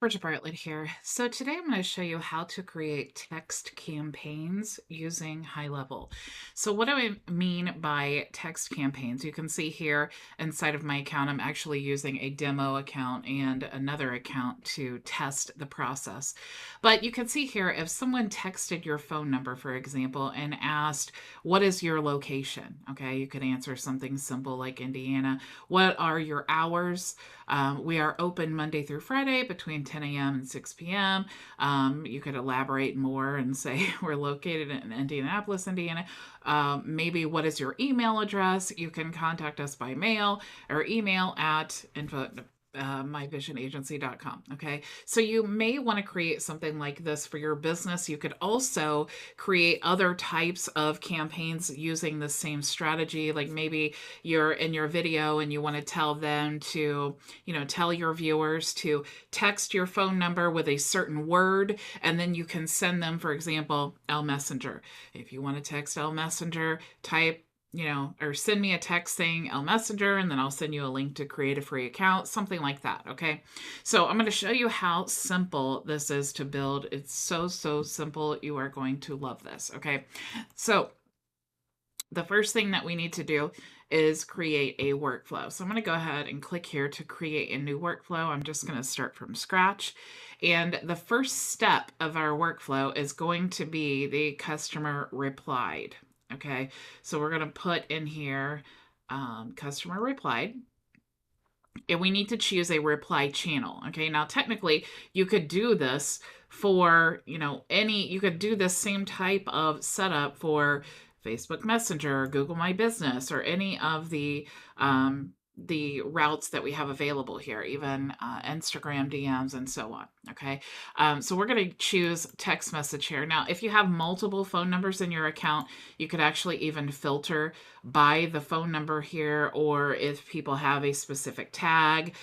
Bridget Bartlett here. So today I'm going to show you how to create text campaigns using HighLevel. So what do I mean by text campaigns? You can see here inside of my account, I'm actually using a demo account and another account to test the process. But you can see here, if someone texted your phone number, for example, and asked, what is your location? Okay, you could answer something simple like Indiana. What are your hours? We are open Monday through Friday between 10 a.m. and 6 p.m. You could elaborate more and say we're located in Indianapolis, Indiana. Maybe what is your email address? You can contact us by mail or email at info myvisionagency.com. Okay. So you may want to create something like this for your business. You could also create other types of campaigns using the same strategy. Like maybe you're in your video and you want to tell them to, tell your viewers to text your phone number with a certain word, and then you can send them, for example, L Messenger. If you want to text L Messenger, type or send me a text saying L Messenger, and then I'll send you a link to create a free account, something like that. Okay. So I'm going to show you how simple this is to build. It's so simple. You are going to love this. Okay. So the first thing that we need to do is create a workflow. So I'm going to go ahead and click here to create a new workflow. I'm just going to start from scratch. And the first step of our workflow is going to be the customer replied. Okay, so we're going to put in here customer replied. And we need to choose a reply channel. Okay, now technically you could do this for, you could do this same type of setup for Facebook Messenger, Google My Business, or any of the routes that we have available here, even Instagram DMs and so on. Okay. So we're going to choose text message here. Now, if you have multiple phone numbers in your account, you could actually even filter by the phone number here, or if people have a specific tag,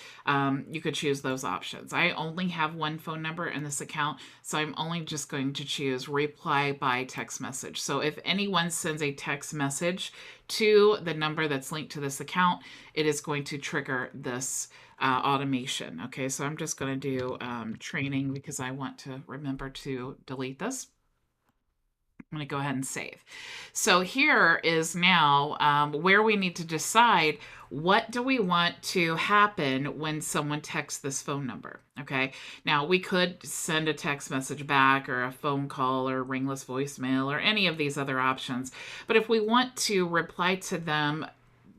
you could choose those options. I only have one phone number in this account, so I'm only just going to choose reply by text message. So if anyone sends a text message to the number that's linked to this account, it is going to trigger this automation. Okay, so I'm just going to do training because I want to remember to delete this. I'm going to go ahead and save. So here is now where we need to decide what do we want to happen when someone texts this phone number. Okay, now we could send a text message back or a phone call or ringless voicemail or any of these other options. But if we want to reply to them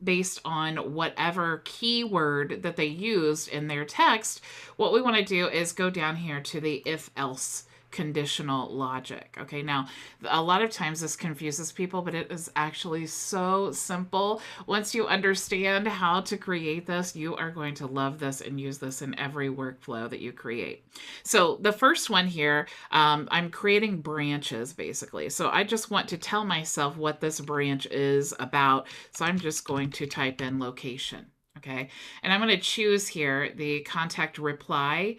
based on whatever keyword that they used in their text, what we want to do is go down here to the if else conditional logic. Okay, now a lot of times this confuses people, but it is actually so simple. Once you understand how to create this, you are going to love this and use this in every workflow that you create. So the first one here, I'm creating branches basically. So I just want to tell myself what this branch is about. So I'm just going to type in location. Okay, and I'm going to choose here the contact replied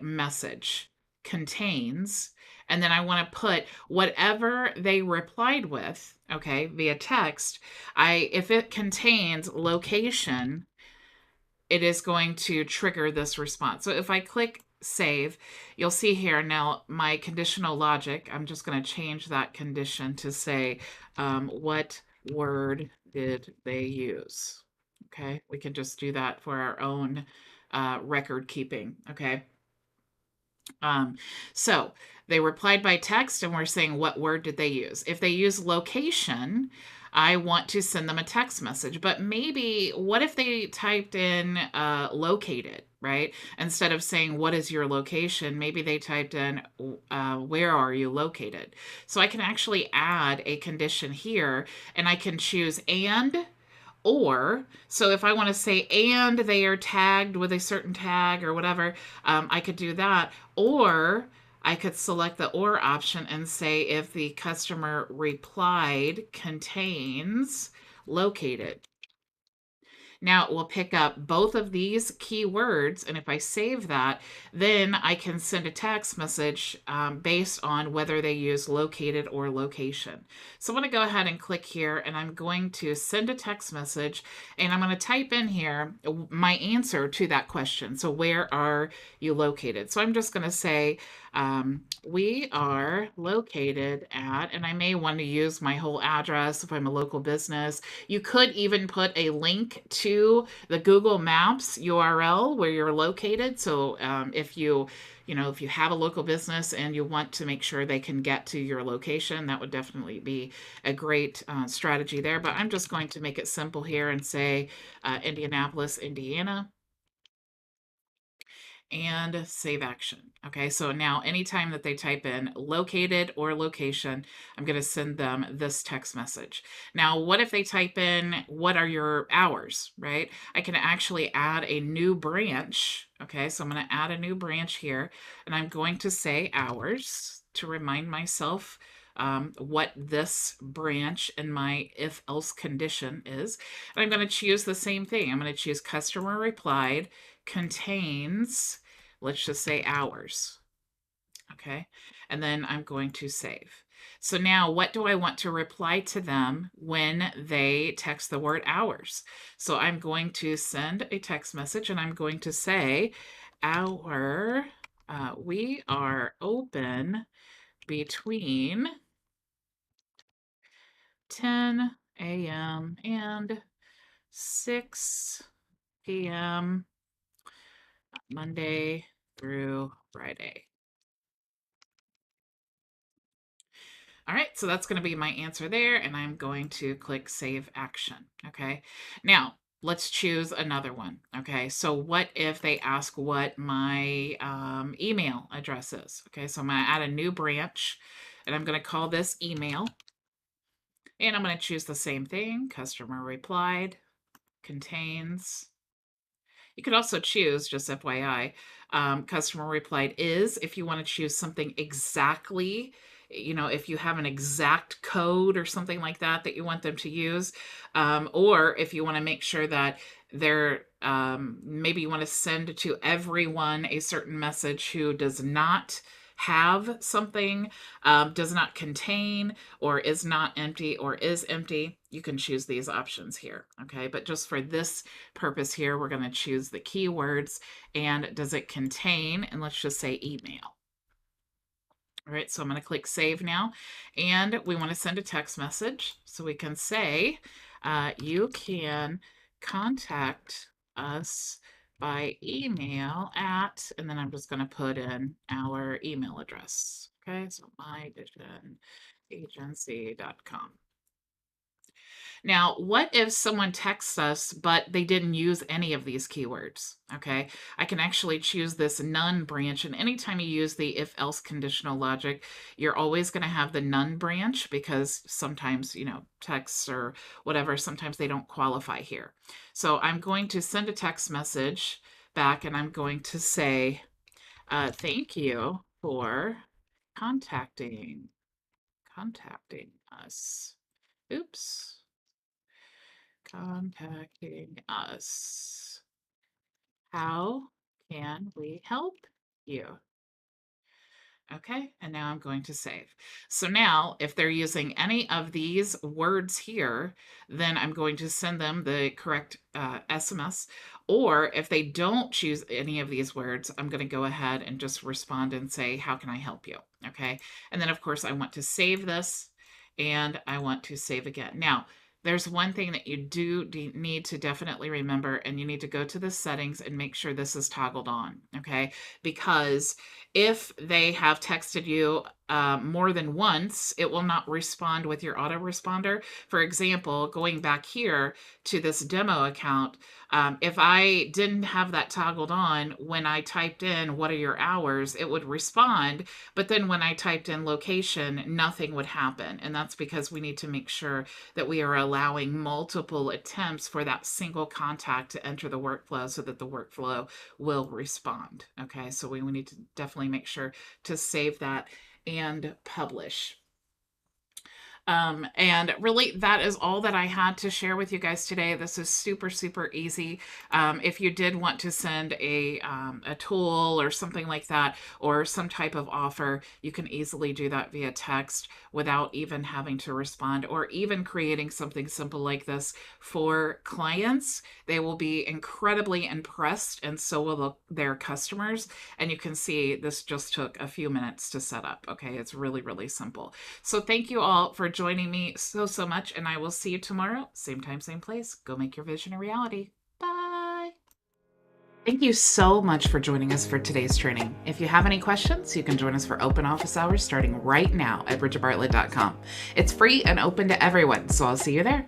message contains, and then I want to put whatever they replied with, okay, via text. If it contains location, it is going to trigger this response. So if I click save, you'll see here now my conditional logic. I'm just going to change that condition to say, what word did they use? Okay, we can just do that for our own record keeping. Okay. So they replied by text and we're saying what word did they use. If they use location, I want to send them a text message. But maybe what if they typed in located, right? Instead of saying what is your location, maybe they typed in where are you located. So I can actually add a condition here, and I can choose or, so if I want to say and they are tagged with a certain tag or whatever, I could do that. Or I could select the or option and say if the customer replied contains located. Now it will pick up both of these keywords. And if I save that, then I can send a text message based on whether they use located or location. So I'm going to go ahead and click here, and I'm going to send a text message, and I'm going to type in here my answer to that question. So where are you located? So I'm just going to say, we are located at, and I may want to use my whole address if I'm a local business. You could even put a link to the Google Maps URL where you're located. So if if you have a local business and you want to make sure they can get to your location, that would definitely be a great strategy there. But I'm just going to make it simple here and say Indianapolis, Indiana, and save action. Okay, so now anytime that they type in located or location, I'm going to send them this text message. Now, what if they type in, what are your hours, right? I can actually add a new branch. Okay, so I'm going to add a new branch here, and I'm going to say hours to remind myself what this branch in my if else condition is. And I'm going to choose the same thing. I'm going to choose customer replied contains, let's just say hours. Okay. And then I'm going to save. So now what do I want to reply to them when they text the word hours? So I'm going to send a text message, and I'm going to say, we are open between 10 a.m. and 6 p.m. Monday through Friday. All right, so that's going to be my answer there, and I'm going to click Save Action. Okay, now let's choose another one. Okay, so what if they ask what my email address is? Okay, so I'm going to add a new branch, and I'm going to call this email, and I'm going to choose the same thing. Customer replied contains. You could also choose, just FYI, customer replied is if you want to choose something exactly, if you have an exact code or something like that that you want them to use, or if you want to make sure that they're, maybe you want to send to everyone a certain message who does not have something, does not contain, or is not empty, or is empty, you can choose these options here. Okay, but just for this purpose here, we're going to choose the keywords and does it contain, and let's just say email. All right, so I'm going to click save now, and we want to send a text message. So we can say, you can contact us by email at, and then I'm just going to put in our email address. Okay, so myvisionagency.com. Now, what if someone texts us, but they didn't use any of these keywords? Okay, I can actually choose this none branch, and anytime you use the if else conditional logic, you're always going to have the none branch because sometimes, texts or whatever, sometimes they don't qualify here. So I'm going to send a text message back, and I'm going to say, thank you for contacting us. Oops. Contacting us. How can we help you? Okay, and now I'm going to save. So now, if they're using any of these words here, then I'm going to send them the correct SMS. Or if they don't choose any of these words, I'm going to go ahead and just respond and say, how can I help you? Okay, and then of course I want to save this, and I want to save again. Now, there's one thing that you do need to definitely remember, and you need to go to the settings and make sure this is toggled on, okay? Because if they have texted you more than once, it will not respond with your autoresponder. For example, going back here to this demo account, if I didn't have that toggled on, when I typed in, what are your hours, it would respond. But then when I typed in location, nothing would happen. And that's because we need to make sure that we are allowing multiple attempts for that single contact to enter the workflow so that the workflow will respond. Okay, so we need to definitely make sure to save that and publish. And really, that is all that I had to share with you guys today. This is super, super easy. If you did want to send a tool or something like that, or some type of offer, you can easily do that via text without even having to respond, or even creating something simple like this for clients. They will be incredibly impressed, and so will their customers. And you can see this just took a few minutes to set up. Okay, it's really, really simple. So thank you all for joining me so, so much, and I will see you tomorrow, same time, same place. Go make your vision a reality. Bye. Thank you so much for joining us for today's training. If you have any questions, you can join us for open office hours starting right now at bridgetbartlett.com. It's free and open to everyone, so I'll see you there.